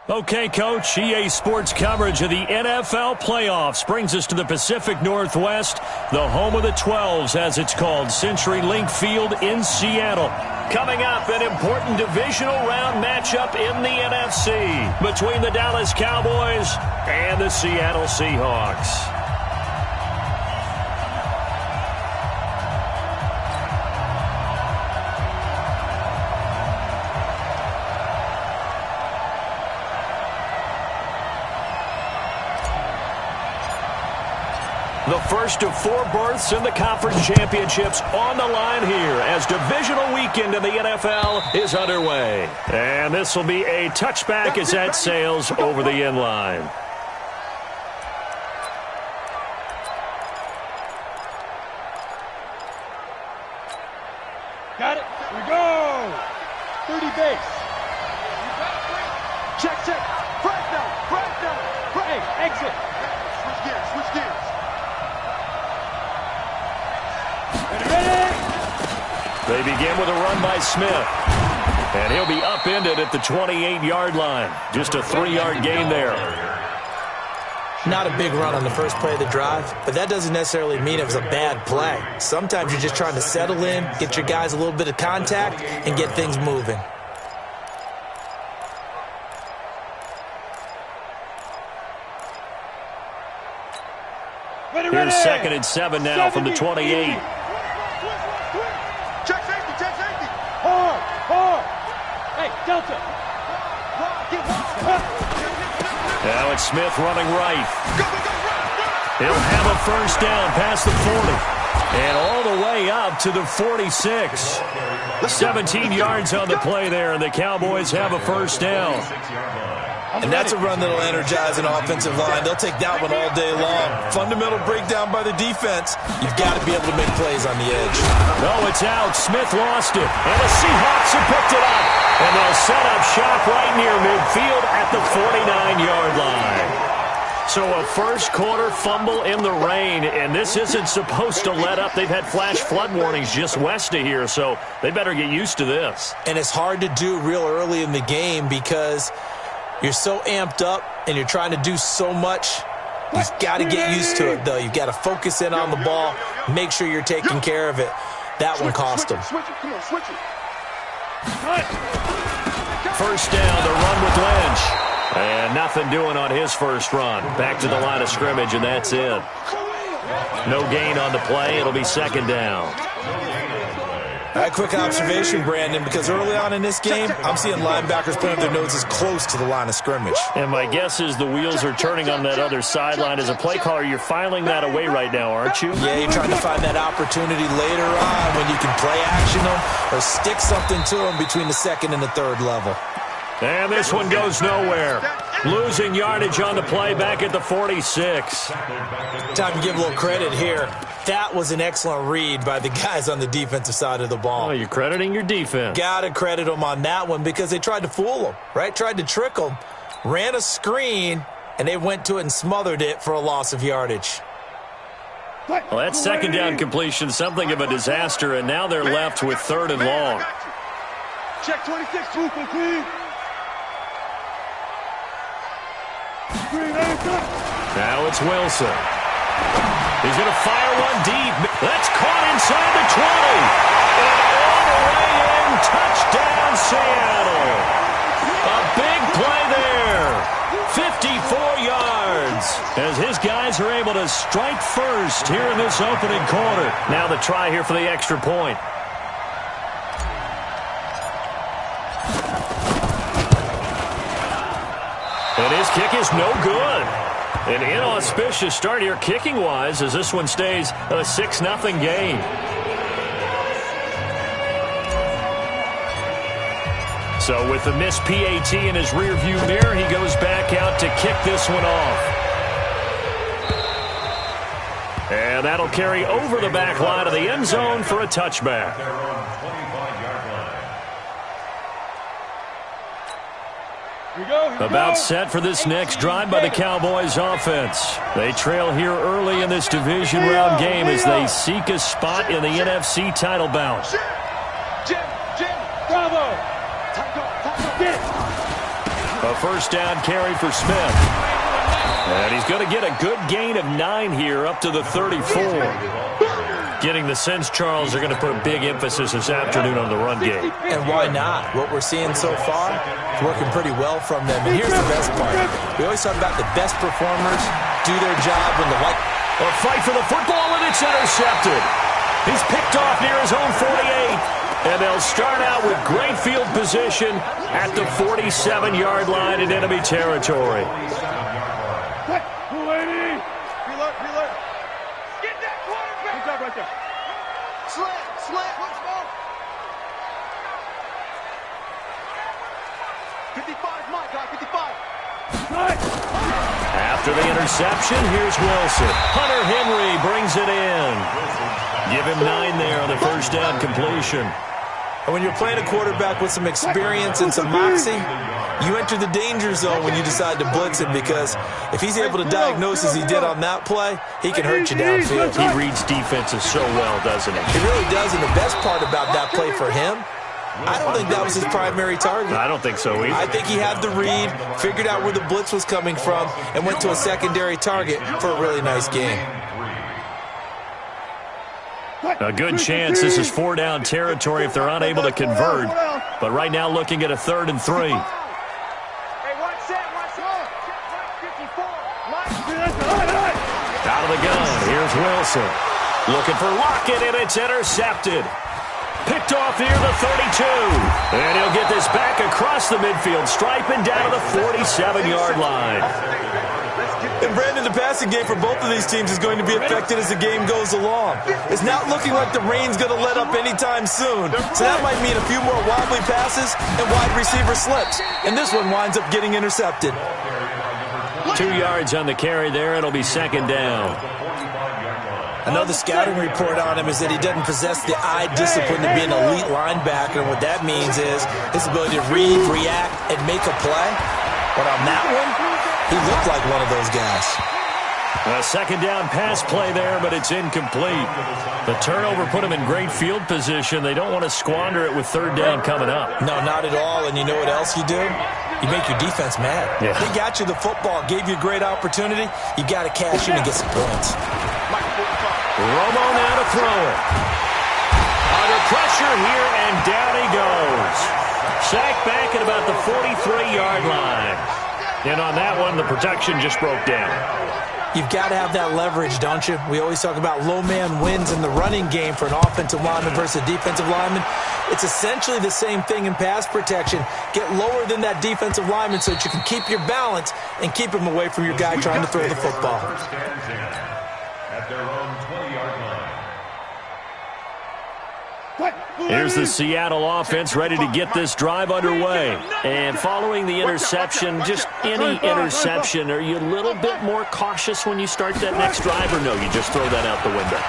Okay, Coach, EA Sports coverage of the NFL playoffs brings us to the Pacific Northwest, the home of the 12s, as it's called, CenturyLink Field in Seattle. Coming up, an important divisional round matchup in the NFC between the Dallas Cowboys and the Seattle Seahawks. The first of 4 berths in the conference championships on the line here as divisional weekend in the NFL is underway. And this will be a touchback as that sails over the end line. Got it. Here we go. 30 base. Check, check. Frag down. Hey, exit. Switch gears. They begin with a run by Smith. And he'll be upended at the 28-yard line. Just a 3-yard gain there. Not a big run on the first play of the drive, but that doesn't necessarily mean it was a bad play. Sometimes you're just trying to settle in, get your guys a little bit of contact, and get things moving. Here's 2nd and 7 now from the 28. Check safety. Hard. Hey, Delta. Now it's Smith running right. He'll have a first down past the 40. And all the way up to the 46. 17 yards on the play there, and the Cowboys have a first down. And that's a run that'll energize an offensive line. They'll take that one all day long. Fundamental breakdown by the defense. You've got to be able to make plays on the edge. No, it's out. Smith lost it. And the Seahawks have picked it up. And they'll set up shop right near midfield at the 49-yard line. So a first-quarter fumble in the rain, and this isn't supposed to let up. They've had flash flood warnings just west of here, so they better get used to this. And it's hard to do real early in the game because you're so amped up and you're trying to do so much. You've got to get used to it, though. You've got to focus in on the ball, make sure you're taking care of it. That one cost them. Switch it. First down, the run with Lynch. And nothing doing on his first run. Back to the line of scrimmage, and that's it. No gain on the play. It'll be 2nd down. A quick observation, Brandon, because early on in this game, I'm seeing linebackers putting their noses close to the line of scrimmage. And my guess is the wheels are turning on that other sideline. As a play caller, you're filing that away right now, aren't you? Yeah, you're trying to find that opportunity later on when you can play action them or stick something to them between the 2nd and the 3rd level. And this one goes nowhere. Losing yardage on the play back at the 46. Time to give a little credit here. That was an excellent read by the guys on the defensive side of the ball. Oh, you're crediting your defense. Got to credit them on that one because they tried to fool them, right? Tried to trick them, ran a screen, and they went to it and smothered it for a loss of yardage. Well, that 2nd down completion, something of a disaster, and now they're left with 3rd and long. Check 26, clean. Now it's Wilson. He's going to fire one deep. That's caught inside the 20. And all the way in, touchdown Seattle. A big play there. 54 yards. As his guys are able to strike first here in this opening quarter. Now the try here for the extra point. And his kick is no good. An inauspicious start here kicking-wise as this one stays a 6-0 game. So with the missed PAT in his rearview mirror, he goes back out to kick this one off. And that'll carry over the back line of the end zone for a touchback. About set for this next drive by the Cowboys offense. They trail here early in this division round game as they seek a spot in the NFC title bout. Jim, bravo. Get it. A first down carry for Smith. And he's going to get a good gain of 9 here up to the 34. Getting the sense, Charles, they're going to put a big emphasis this afternoon on the run game. And why not? What we're seeing so far is working pretty well from them. And here's the best part. We always talk about the best performers do their job when the light... A fight for the football, and it's intercepted. He's picked off near his own 48. And they'll start out with great field position at the 47-yard line in enemy territory. Get that quarterback. Good job right there. Slant, let's go. 55, my guy, 55. After the interception, here's Wilson. Hunter Henry brings it in. Give him 9 there on the first down completion. And when you're playing a quarterback with some experience and some moxie, you enter the danger zone when you decide to blitz him, because if he's able to diagnose as he did on that play, he can hurt you downfield. He reads defenses so well, doesn't he? He really does, and the best part about that play for him, I don't think that was his primary target. I don't think so either. I think he had the read, figured out where the blitz was coming from, and went to a secondary target for a really nice game. A good chance this is 4-down territory if they're unable to convert. But right now looking at a 3rd and 3. Hey, one set. 54. Out of the gun, here's Wilson. Looking for Lockett, and it's intercepted. Picked off near the 32. And he'll get this back across the midfield stripe and down to the 47-yard line. And Brandon, the passing game for both of these teams is going to be affected as the game goes along. It's not looking like the rain's going to let up anytime soon. So that might mean a few more wobbly passes and wide receiver slips. And this one winds up getting intercepted. 2 yards on the carry there. It'll be 2nd down. Another scouting report on him is that he doesn't possess the eye discipline to be an elite linebacker. And what that means is his ability to read, react, and make a play. But on that one, he looked like one of those guys. A 2nd down pass play there, but it's incomplete. The turnover put him in great field position. They don't want to squander it with 3rd down coming up. No, not at all. And you know what else you do? You make your defense mad. Yeah. They got you the football, gave you a great opportunity. You got to cash in and get some points. Romo now to throw it. Under pressure here, and down he goes. Sacked back at about the 43-yard line. And on that one, the protection just broke down. You've got to have that leverage, don't you? We always talk about low man wins in the running game for an offensive lineman versus a defensive lineman. It's essentially the same thing in pass protection. Get lower than that defensive lineman so that you can keep your balance and keep him away from your guy trying to throw the football. At their own 20-yard line. Here's the Seattle offense ready to get this drive underway. And following the interception, just any interception, are you a little bit more cautious when you start that next drive, or no, you just throw that out the window?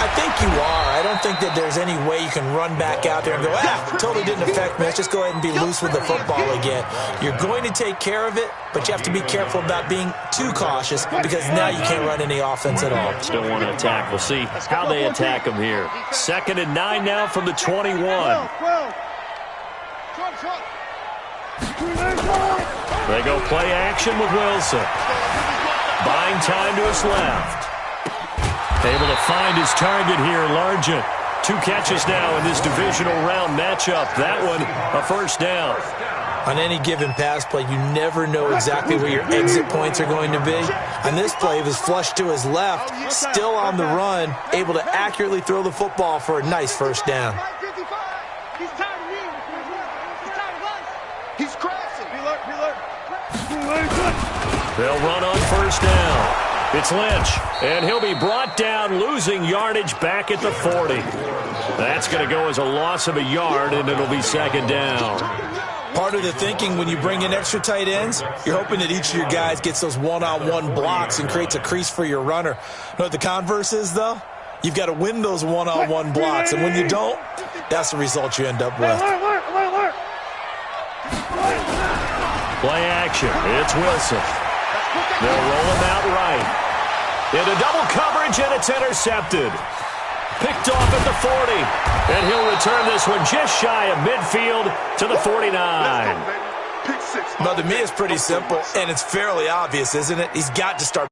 I think you are. I don't think that there's any way you can run back out there and go, totally didn't affect me. Let's just go ahead and be loose with the football again. You're going to take care of it, but you have to be careful about being too cautious, because now you can't run any offense at all. Still want to attack. We'll see how they attack them here. 2nd and 9 now from the 21. They go play action with Wilson. Buying time to his left. Able to find his target here, Largent. 2 catches now in this divisional round matchup. That one, a first down. On any given pass play, you never know exactly where your exit points are going to be. On this play, it was flushed to his left, still on the run, able to accurately throw the football for a nice first down. He's tired of me. He's tired of us. He's crashing. They'll run on first down. It's Lynch, and he'll be brought down, losing yardage back at the 40. That's going to go as a loss of a yard, and it'll be 2nd down. Part of the thinking when you bring in extra tight ends, you're hoping that each of your guys gets those one-on-one blocks and creates a crease for your runner. You know what the converse is, though? You've got to win those one-on-one blocks, and when you don't, that's the result you end up with. Play action. It's Wilson. They'll roll him out right. Into double coverage, and it's intercepted. Picked off at the 40. And he'll return this one just shy of midfield to the 49. Pick 6. Well, to me, it's pretty simple, and it's fairly obvious, isn't it? He's got to start